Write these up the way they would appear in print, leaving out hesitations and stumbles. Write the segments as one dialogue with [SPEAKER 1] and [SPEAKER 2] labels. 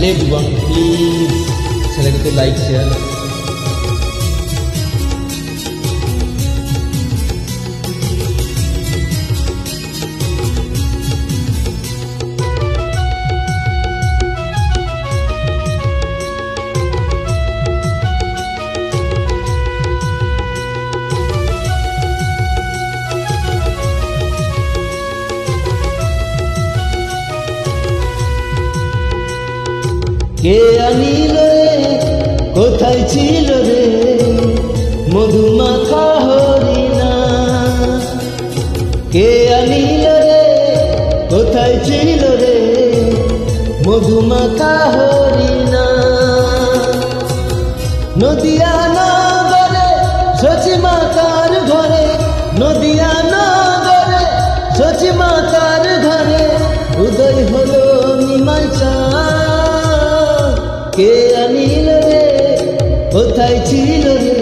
[SPEAKER 1] Hello everyone, please channel ko like share. কে আনিল রে কোথায় ছিল রে মধুমাখা হরিণা, কে আনিল রে কোথায় ছিল রে মধুমাখা হরিণা। নদিয়া নগরে সচিমাতার ঘরে, নদিয়া নগরে সচিমাতার ঘরে উদয় হলো নিমাই চাঁদ। কে আনিল রে কোথায় ছিল রে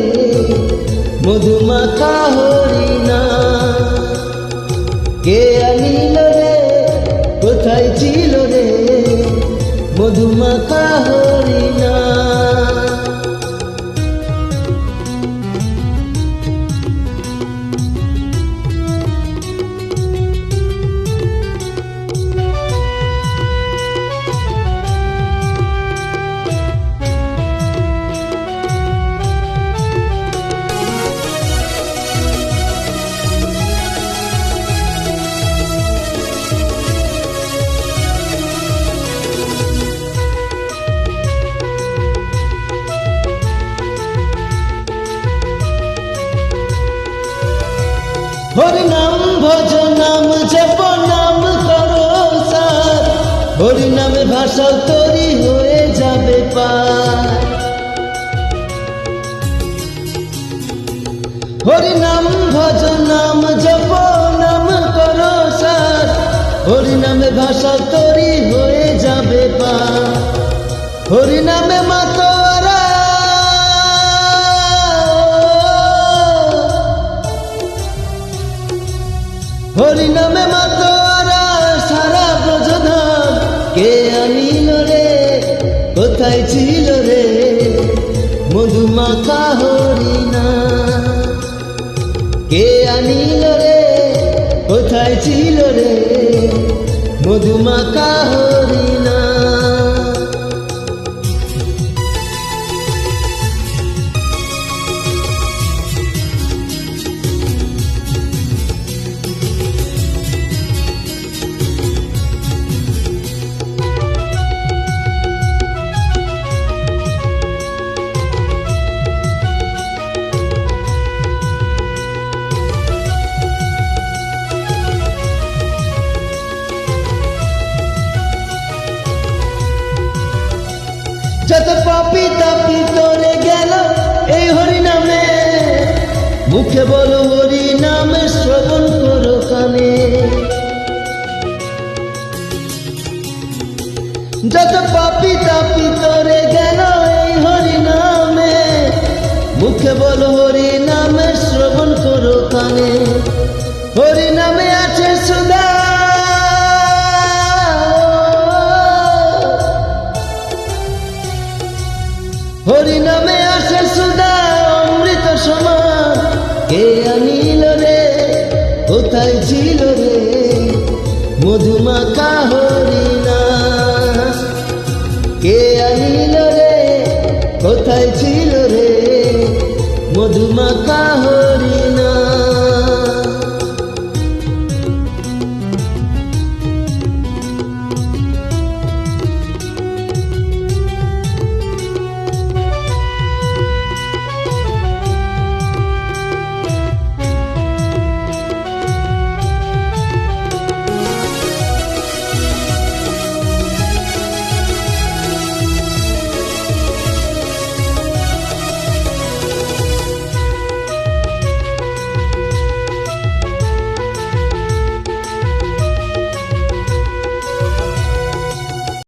[SPEAKER 1] মধুমাখা হরিণা, কে আনিল রে কোথায় ছিল রে মধুমাখা হরিণা। হরি নাম ভজ নাম জপ নাম করো সার, হরি নামে ভাষা তৈরি হয়ে যাবে পার। হরি নাম ভজ নাম জপ নাম করো সার, হরি নামে ভাষা তৈরি হয়ে যাবে পার। হরি নামে মাতোয়ারা হরি নামে মাতোয়ারা সারা ব্রজধাম। কে আনিল রে কোথায় ছিল রে মধুমাখা হরিণা, কে আনিল রে কোথায় ছিল রে মধুমাখা হরিণা। যত পাপি তাপি তোরে গেল এই হরি নামে, মুখে বলো হরি নামে শ্রবণ করো কানে। যত পাপি তাপি তোরে গেল এই হরি নামে, মুখে বলো হরি নামে শ্রবণ করো কানে। হরি নামে আছে সুধা, হরি নামে আসে সুধা অমৃত সমান। কে আনিল রে কোথায় ছিল রে